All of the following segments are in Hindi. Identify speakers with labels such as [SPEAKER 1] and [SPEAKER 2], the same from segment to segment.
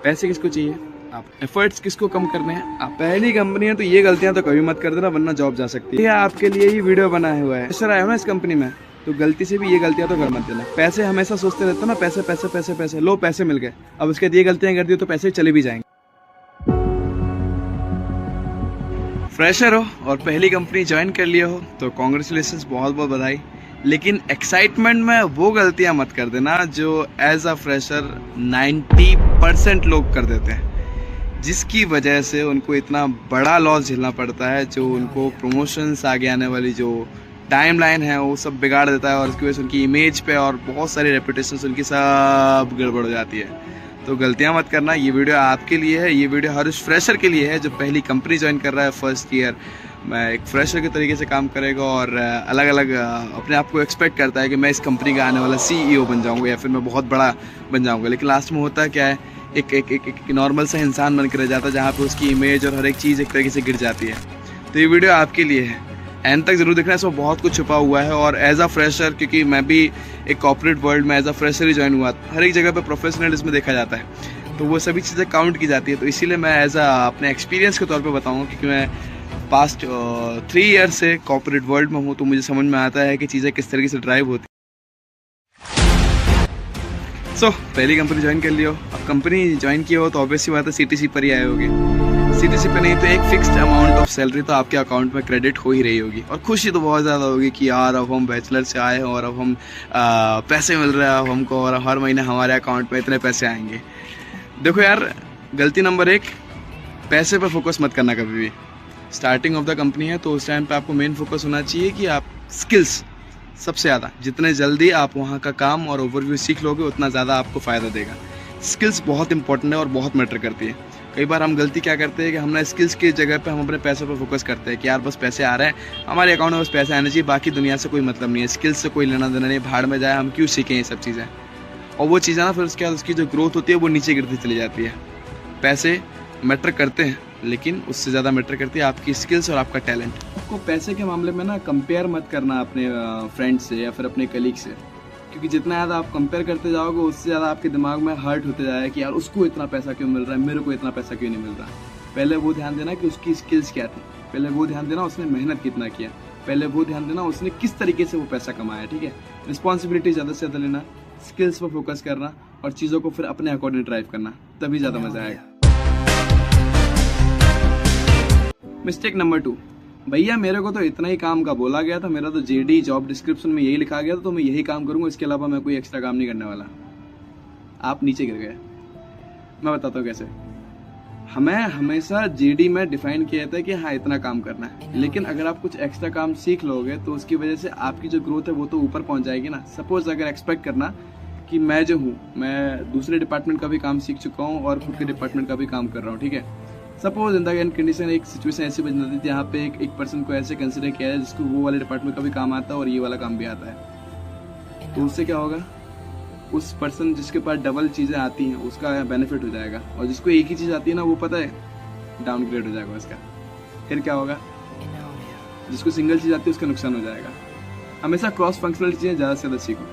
[SPEAKER 1] पैसे किसको चाहिए, आप एफर्ट्स किसको कम करने हैं। आप पहली कंपनी है तो ये गलतियां तो कभी मत कर देना, वरना जॉब जा सकती है। आपके लिए ही वीडियो बनाया हुआ है, सर आया हो ना इस कंपनी में, तो गलती से भी ये गलतियां तो कर मत देना। पैसे हमेशा सोचते रहते हो ना, पैसे पैसे पैसे पैसे, लो पैसे मिल गए, अब उसके बाद ये गलतियां कर दी तो पैसे चले भी जाएंगे। फ्रेशर हो और पहली कंपनी ज्वाइन कर लिया हो तो कॉन्ग्रेचुलेशंस, बहुत बहुत बधाई। लेकिन एक्साइटमेंट में वो गलतियां मत कर देना जो एज अ फ्रेशर 90% लोग कर देते हैं, जिसकी वजह से उनको इतना बड़ा लॉस झेलना पड़ता है, जो उनको प्रमोशंस आगे आने वाली जो टाइमलाइन है वो सब बिगाड़ देता है, और उसकी वजह से उनकी इमेज पे और बहुत सारी रेपुटेशन उनकी सब गड़बड़ हो जाती है। तो गलतियां मत करना। ये वीडियो आपके लिए है, ये वीडियो हर उस फ्रेशर के लिए है जो पहली कंपनी ज्वाइन कर रहा है फर्स्ट ईयर। मैं एक फ्रेशर के तरीके से काम करेगा और अलग अलग अपने आप को एक्सपेक्ट करता है कि मैं इस कंपनी का आने वाला CEO बन जाऊंगा या फिर मैं बहुत बड़ा बन जाऊंगा। लेकिन लास्ट में होता क्या है, एक नॉर्मल सा इंसान बन के रह जाता है, जहाँ पे उसकी इमेज और हर एक चीज़ एक तरीके से गिर जाती है। तो ये वीडियो आपके लिए है, एंड तक जरूर देखना, इसमें बहुत कुछ छुपा हुआ है। और एज अ फ्रेशर, क्योंकि मैं भी एक कॉर्पोरेट वर्ल्ड में एज अ फ्रेशर ही ज्वाइन हुआ, हर एक जगह पे प्रोफेशनलिज्म देखा जाता है, तो वो सभी चीज़ें काउंट की जाती है। तो इसीलिए मैं एज अ अपने एक्सपीरियंस के तौर पे बताऊंगा, क्योंकि मैं पास्ट 3 ईयर से कॉर्पोरेट वर्ल्ड में हूँ, तो मुझे समझ में आता है कि चीज़ें किस तरीके से ड्राइव होती। सो पहली कंपनी ज्वाइन कर लियो, अब कंपनी ज्वाइन किया हो तो ऑब्वियसली बात है CTC पर ही आए होगे। CTC पे नहीं तो एक फिक्स्ड अमाउंट ऑफ सैलरी तो आपके अकाउंट में क्रेडिट हो ही रही होगी, और खुशी तो बहुत ज़्यादा होगी कि यार अब हम बैचलर से आए हैं और अब हम पैसे मिल रहे हैं अब हमको, और हर महीने हमारे अकाउंट में इतने पैसे आएंगे। देखो यार, गलती नंबर 1, पैसे पर फोकस मत करना कभी भी। स्टार्टिंग ऑफ द कंपनी है तो उस टाइम पे आपको मेन फोकस होना चाहिए कि आप स्किल्स सबसे ज़्यादा, जितने जल्दी आप वहाँ का काम और ओवरव्यू सीख लोगे उतना ज़्यादा आपको फ़ायदा देगा। स्किल्स बहुत इंपॉर्टेंट है और बहुत मैटर करती है। कई बार हम गलती क्या करते हैं कि हम ना स्किल्स की जगह पे हम अपने पैसों पर फोकस करते हैं कि यार बस पैसे आ रहे हैं हमारे अकाउंट में, बस पैसे आने चाहिए, बाकी दुनिया से कोई मतलब नहीं है, स्किल्स से कोई लेना देना नहीं, भाड़ में जाए, हम क्यों सीखें ये सब चीज़ें। और वो चीज़ें ना फिर उसके बाद उसकी जो ग्रोथ होती है वो नीचे गिरती चली जाती है। पैसे मैटर करते हैं, लेकिन उससे ज़्यादा मैटर करती है आपकी स्किल्स और आपका टैलेंट। आपको पैसे के मामले में ना कंपेयर मत करना अपने फ्रेंड से या फिर अपने कलीग से, क्योंकि जितना ज़्यादा आप कंपेयर करते जाओगे उससे ज़्यादा आपके दिमाग में हर्ट होते जाएगा कि यार उसको इतना पैसा क्यों मिल रहा है, मेरे को इतना पैसा क्यों नहीं मिल रहा। पहले वो ध्यान देना कि उसकी स्किल्स क्या थी, पहले वो ध्यान देना उसने मेहनत कितना किया, पहले वो ध्यान देना उसने किस तरीके से वो पैसा कमाया। ठीक है, रिस्पॉन्सिबिलिटी ज़्यादा से ज़्यादा लेना, स्किल्स पर फोकस करना और चीज़ों को फिर अपने अकॉर्डिंग ड्राइव करना, तभी ज़्यादा मज़ा आएगा। मिस्टेक नंबर 2, भैया मेरे को तो इतना ही काम का बोला गया था, मेरा तो JD जॉब डिस्क्रिप्शन में यही लिखा गया था, तो मैं यही काम करूंगा, इसके अलावा मैं कोई एक्स्ट्रा काम नहीं करने वाला। आप नीचे गिर गए। मैं बताता हूँ कैसे। हमें हमेशा JD में डिफाइन किया था कि हाँ इतना काम करना है, लेकिन अगर आप कुछ एक्स्ट्रा काम सीख लोगे तो उसकी वजह से आपकी जो ग्रोथ है वो तो ऊपर पहुंच जाएगी ना। सपोज अगर एक्सपेक्ट करना कि मैं जो हूँ, मैं दूसरे डिपार्टमेंट का भी काम सीख चुका हूँ और खुद के डिपार्टमेंट का भी काम कर रहा हूँ, ठीक है। Suppose in the end condition एक सिचुएशन ऐसी बन जाती थी जहाँ पे एक पर्सन को ऐसे कंसिडर किया है जिसको वो वाले डिपार्टमेंट का भी काम आता है और ये वाला काम भी आता है, तो उससे क्या होगा, उस पर्सन जिसके पास डबल चीज़ें आती हैं उसका बेनिफिट हो जाएगा, और जिसको एक ही चीज़ आती है ना वो पता है डाउनग्रेड हो जाएगा उसका। फिर क्या होगा, जिसको सिंगल चीज़ आती है उसका नुकसान हो जाएगा। हमेशा क्रॉस फंक्शनल चीज़ें ज़्यादा से ज़्यादा सीखो,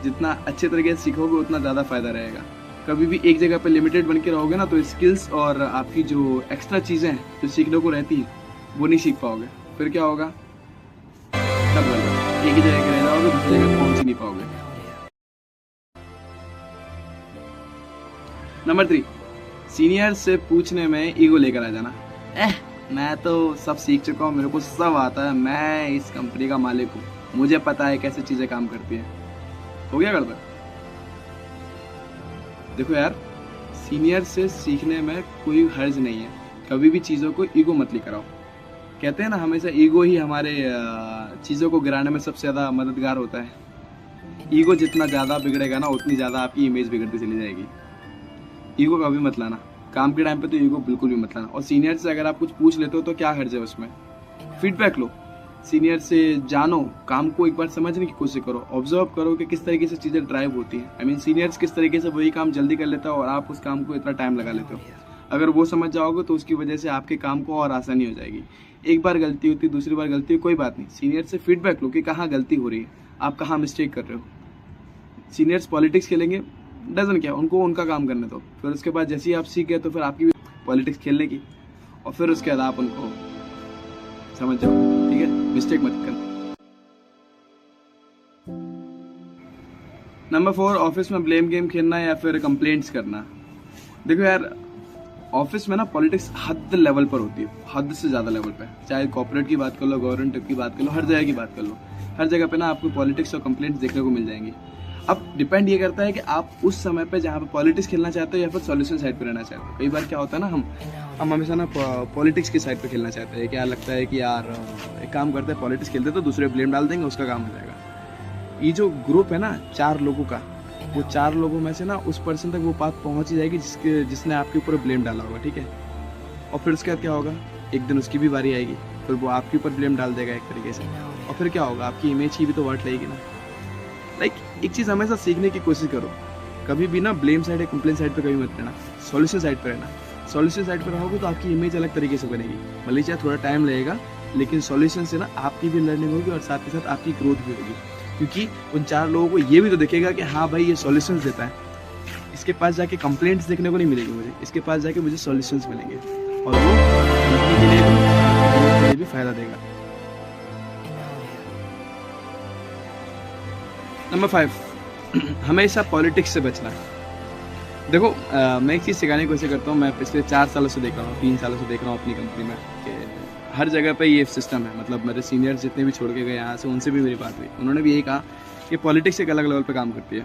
[SPEAKER 1] जितना अच्छे तरीके से सीखोगे उतना ज़्यादा फायदा रहेगा। कभी भी एक जगह पे लिमिटेड बन के रहोगे ना तो स्किल्स और आपकी जो एक्स्ट्रा चीज़ें हैं जो सीखने को रहती है वो नहीं सीख पाओगे। फिर क्या होगा, तब गलत, एक ही जगह के रह जाओगे, दूसरी जगह पहुंच ही नहीं पाओगे। नंबर 3, सीनियर से पूछने में ईगो लेकर आ जाना। मैं तो सब सीख चुका हूँ, मेरे को सब आता है, मैं इस कंपनी का मालिक हूँ, मुझे पता है कैसे चीज़ें काम करती हैं। हो गया गड़बड़। देखो यार, सीनियर से सीखने में कोई हर्ज नहीं है, कभी भी चीज़ों को ईगो मत लेकर आओ। कहते हैं ना हमेशा ईगो ही हमारे चीज़ों को गिराने में सबसे ज़्यादा मददगार होता है। ईगो जितना ज़्यादा बिगड़ेगा ना उतनी ज़्यादा आपकी इमेज बिगड़ती चली जाएगी। ईगो कभी मत लाना, काम के टाइम पे तो ईगो बिल्कुल भी मत लाना। और सीनियर से अगर आप कुछ पूछ लेते हो तो क्या हर्ज है उसमें, फीडबैक लो, सीनियर से जानो, काम को एक बार समझने की कोशिश करो, ऑब्जर्व करो कि किस तरीके से चीज़ें ड्राइव होती हैं। आई मीन सीनियर्स किस तरीके से वही काम जल्दी कर लेता हो और आप उस काम को इतना टाइम लगा लेते हो। अगर वो समझ जाओगे तो उसकी वजह से आपके काम को और आसानी हो जाएगी। एक बार गलती होती, दूसरी बार गलती हो, कोई बात नहीं, सीनियर से फीडबैक लो कि कहाँ गलती हो रही है, आप कहाँ मिस्टेक कर रहे हो। सीनियर्स पॉलिटिक्स खेलेंगे, डजन क्या, उनको उनका काम करने दो। फिर उसके बाद जैसे ही आप सीख गए तो फिर आपकी भी पॉलिटिक्स खेलने की, और फिर उसके बाद आप उनको समझ जाओ, ठीक है, मिस्टेक मत करना। नंबर 4, ऑफिस में ब्लेम गेम खेलना या फिर कंप्लेंट्स करना। देखो यार, ऑफिस में ना पॉलिटिक्स हद लेवल पर होती है, हद से ज़्यादा लेवल पे, चाहे कॉर्पोरेट की बात कर लो, गवर्नमेंट की बात कर लो, हर जगह की बात कर लो, हर जगह पे ना आपको पॉलिटिक्स और कंप्लेंट्स देखने को मिल जाएंगी। अब डिपेंड ये करता है कि आप उस समय पे जहाँ पे पॉलिटिक्स खेलना चाहते हो या फिर सॉल्यूशन साइड पे रहना चाहते हो। कई बार क्या होता है ना, हम हमेशा ना पॉलिटिक्स की साइड पे खेलना चाहते हैं। क्या लगता है कि यार एक काम करते हैं, पॉलिटिक्स खेलते तो दूसरे ब्लेम डाल देंगे, उसका काम हो जाएगा। ये जो ग्रुप है ना 4 लोगों का, वो 4 लोगों में से ना उस पर्सन तक वो बात पहुंच ही जाएगी जिसने आपके ऊपर ब्लेम डाला होगा, ठीक है। और फिर उसके बाद क्या होगा, एक दिन उसकी भी बारी आएगी, फिर वो आपके ऊपर ब्लेम डाल देगा एक तरीके से, और फिर क्या होगा, आपकी इमेज की भी तो वाट लगेगी ना। एक चीज़ हमेशा सीखने की कोशिश करो, कभी भी ना ब्लेम साइड या कंप्लेन साइड पे कभी मत रहना, सॉल्यूशन साइड पे रहना। सॉल्यूशन साइड पे रहोगे तो आपकी इमेज अलग तरीके से बनेगी, भले चाहे थोड़ा टाइम लगेगा, लेकिन सॉल्यूशन से ना आपकी भी लर्निंग होगी और साथ ही साथ आपकी ग्रोथ भी होगी। क्योंकि उन 4 लोगों को ये भी तो दिखेगा कि हाँ भाई ये सॉल्यूशंस देता है, इसके पास जाके कंप्लेंट्स देखने को नहीं मिलेगी मुझे, इसके पास जाके मुझे सॉल्यूशंस मिलेंगे, और वो कंपनी के लिए भी फायदा देगा। नंबर 5, हमेशा पॉलिटिक्स से बचना। देखो मैं एक चीज़ सिखाने की कोशिश करता हूँ, मैं पिछले 4 सालों से देख रहा हूँ, 3 सालों से देख रहा हूँ अपनी कंपनी में कि हर जगह पे ये सिस्टम है। मतलब मेरे सीनियर्स जितने भी छोड़ के गए यहाँ से, उनसे भी मेरी बात हुई, उन्होंने भी यही कहा कि पॉलिटिक्स एक अलग लेवल पे काम करती है।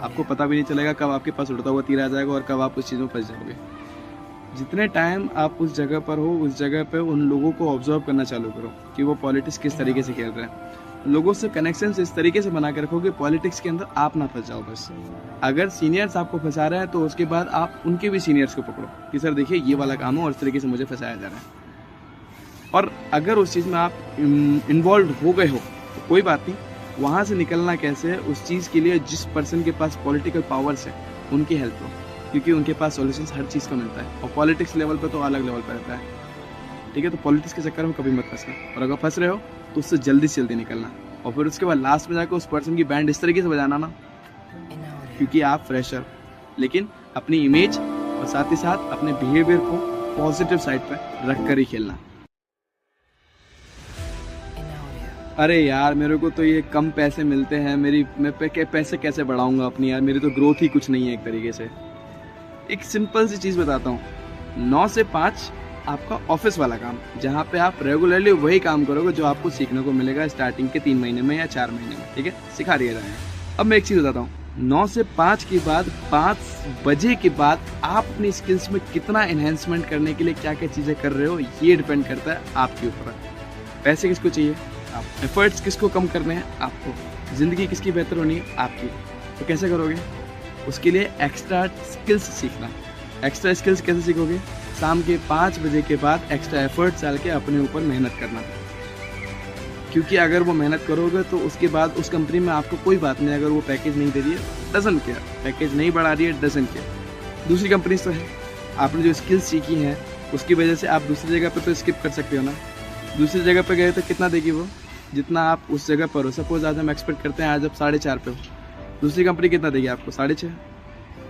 [SPEAKER 1] आपको पता भी नहीं चलेगा कब आपके पास उड़ता हुआ तीर आ जाएगा और कब आप उस चीज़ में फंस जाओगे। जितने टाइम आप उस जगह पर हो, उस जगह पे उन लोगों को ऑब्जर्व करना चालू करो कि वो पॉलिटिक्स किस तरीके से खेल रहे हैं। लोगों से कनेक्शन इस तरीके से बना के रखो कि पॉलिटिक्स के अंदर आप ना फंस जाओ बस। अगर सीनियर्स आपको फंसा रहे हैं तो उसके बाद आप उनके भी सीनियर्स को पकड़ो कि सर देखिए ये वाला काम है और इस तरीके से मुझे फंसाया जा रहा है। और अगर उस चीज़ में आप इन्वॉल्व हो गए हो तो कोई बात नहीं, वहाँ से निकलना कैसे है उस चीज़ के लिए जिस पर्सन के पास पॉलिटिकल पावर्स है उनकी हेल्प लो, क्योंकि उनके पास सॉल्यूशंस हर चीज़ का मिलता है। और पॉलिटिक्स लेवल पर तो अलग लेवल पर रहता है, ठीक है। तो पॉलिटिक्स के चक्कर में कभी मत फंसना, और अगर फंस रहे हो तो उससे जल्दी से जल्दी निकलना, और फिर उसके बाद लास्ट में जाकर उस पर्सन की बैंड इस तरीके से बजाना ना, क्योंकि आप फ्रेशर, लेकिन अपनी इमेज और साथ ही साथ अपने बिहेवियर को पॉजिटिव साइड पर रख कर ही खेलना। अरे यार मेरे को तो ये कम पैसे मिलते हैं, मैं पैसे कैसे बढ़ाऊंगा अपनी, यार मेरी तो ग्रोथ ही कुछ नहीं है। एक तरीके से एक सिंपल सी चीज़ बताता हूँ, 9 से 5 आपका ऑफिस वाला काम, जहाँ पे आप रेगुलरली वही काम करोगे जो आपको सीखने को मिलेगा स्टार्टिंग के 3 महीने में या 4 महीने में, ठीक है, सिखा दिया जाएगा। अब मैं एक चीज़ बताता हूँ, 9 से 5 के बाद 5 बजे के बाद आप अपनी स्किल्स में कितना एनहेंसमेंट करने के लिए क्या क्या चीज़ें कर रहे हो, ये डिपेंड करता है आपके ऊपर। पैसे किसको चाहिए, आप। एफर्ट्स किसको कम करने हैं, आपको। ज़िंदगी किसकी बेहतर होनी है, आपकी। तो कैसे करोगे, उसके लिए एक्स्ट्रा स्किल्स सीखना। एक्स्ट्रा स्किल्स कैसे सीखोगे, शाम के 5 बजे के बाद एक्स्ट्रा एफर्ट्स डाल के अपने ऊपर मेहनत करना, क्योंकि अगर वो मेहनत करोगे तो उसके बाद उस कंपनी में आपको कोई बात नहीं, अगर वो पैकेज नहीं दे रही है डजंट केयर, पैकेज नहीं बढ़ा रही है डजंट केयर। दूसरी कंपनी तो है, आपने जो स्किल्स सीखी हैं उसकी वजह से आप दूसरी जगह पे तो स्किप कर सकते हो ना। दूसरी जगह पे गए तो कितना देगी वो, जितना आप उस जगह पर हो। सपोज आज हम एक्सपेक्ट करते हैं आज आप 4.5 पे हो, दूसरी कंपनी कितना देगी आपको, 6.5।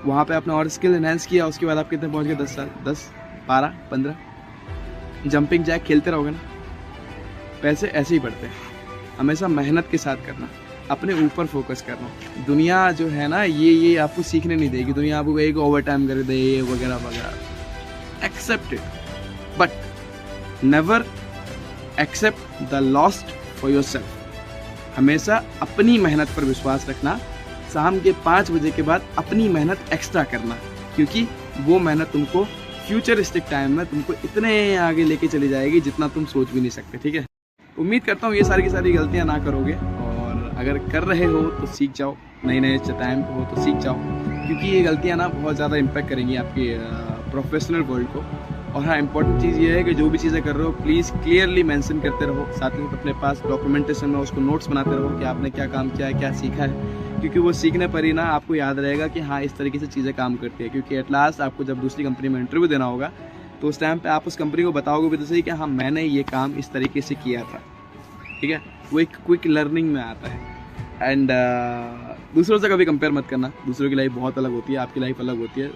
[SPEAKER 1] वहाँ पे आपने और स्किल एनहेंस किया, उसके बाद आप कितने पहुँच गए, 10 साल, 10, 12, 15। जंपिंग जैक खेलते रहोगे ना, पैसे ऐसे ही बढ़ते हैं। हमेशा मेहनत के साथ करना, अपने ऊपर फोकस करना। दुनिया जो है ना ये आपको सीखने नहीं देगी, दुनिया आपको एक ओवर टाइम कर दे वगैरह वगैरह। Accept it, but never accept the lost for yourself. हमेशा अपनी मेहनत पर विश्वास रखना, शाम के 5 बजे के बाद अपनी मेहनत एक्स्ट्रा करना, क्योंकि वो मेहनत तुमको फ्यूचरिस्टिक टाइम में तुमको इतने आगे लेके चली जाएगी जितना तुम सोच भी नहीं सकते, ठीक है। उम्मीद करता हूँ ये सारी की सारी गलतियाँ ना करोगे, और अगर कर रहे हो तो सीख जाओ, नए टाइम पे हो तो सीख जाओ, क्योंकि ये गलतियाँ ना बहुत ज़्यादा इम्पैक्ट करेंगी आपके प्रोफेशनल वर्ल्ड को। और हाँ, इंपॉर्टेंट चीज़ ये है कि जो भी चीज़ें कर रहे हो प्लीज़ क्लियरली मेंशन करते रहो, साथ ही अपने पास डॉक्यूमेंटेशन में उसको नोट्स बनाते रहो कि आपने क्या काम किया है, क्या सीखा है, क्योंकि वो सीखने पर ही ना आपको याद रहेगा कि हाँ इस तरीके से चीज़ें काम करती है। क्योंकि एट लास्ट आपको जब दूसरी कंपनी में इंटरव्यू देना होगा तो उस टाइम पे आप उस कंपनी को बताओगे भी तो सही कि हाँ मैंने ये काम इस तरीके से किया था, ठीक है। वो एक क्विक लर्निंग में आता है। एंड दूसरों से कभी कंपेयर मत करना, दूसरों की लाइफ बहुत अलग होती है, आपकी लाइफ अलग होती है।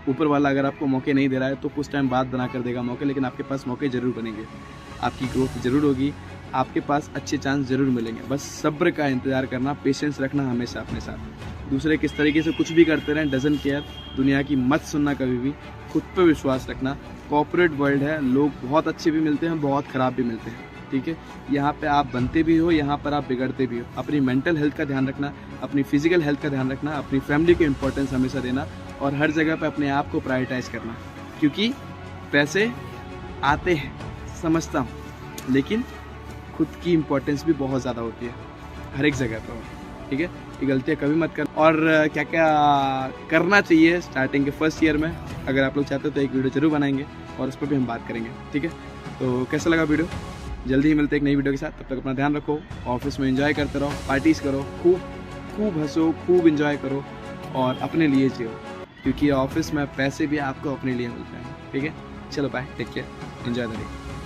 [SPEAKER 1] ऊपर वाला अगर आपको मौके नहीं दे रहा है तो कुछ टाइम बाद बना कर देगा मौके, लेकिन आपके पास मौके ज़रूर बनेंगे, आपकी ग्रोथ ज़रूर होगी, आपके पास अच्छे चांस ज़रूर मिलेंगे। बस सब्र का इंतज़ार करना, पेशेंस रखना हमेशा अपने साथ। दूसरे किस तरीके से कुछ भी करते रहें, डजंट केयर, दुनिया की मत सुनना कभी भी, खुद पे विश्वास रखना। कॉर्पोरेट वर्ल्ड है, लोग बहुत अच्छे भी मिलते हैं, बहुत ख़राब भी मिलते हैं, ठीक है। यहाँ पे आप बनते भी हो, यहाँ पर आप बिगड़ते भी हो। अपनी मेंटल हेल्थ का ध्यान रखना, अपनी फिजिकल हेल्थ का ध्यान रखना, अपनी फैमिली को इम्पोर्टेंस हमेशा देना और हर जगह पे अपने आप को प्रायोरिटाइज करना। क्योंकि पैसे आते हैं, समझता हूँ, लेकिन खुद की इम्पोर्टेंस भी बहुत ज़्यादा होती है हर एक जगह पर, ठीक है। ये गलतियाँ कभी मत कर। और क्या क्या करना चाहिए स्टार्टिंग के फर्स्ट ईयर में, अगर आप लोग चाहते हो तो एक वीडियो ज़रूर बनाएंगे और उस पर भी हम बात करेंगे, ठीक है। तो कैसा लगा वीडियो, जल्दी ही मिलते हैं एक नई वीडियो के साथ। तब तक अपना ध्यान रखो, ऑफिस में एंजॉय करते रहो, पार्टीज़ करो, खूब हंसो, खूब एंजॉय करो और अपने लिए जियो, क्योंकि ऑफिस में पैसे भी आपको अपने लिए मिलते हैं, ठीक है। चलो bye, take care, enjoy the day.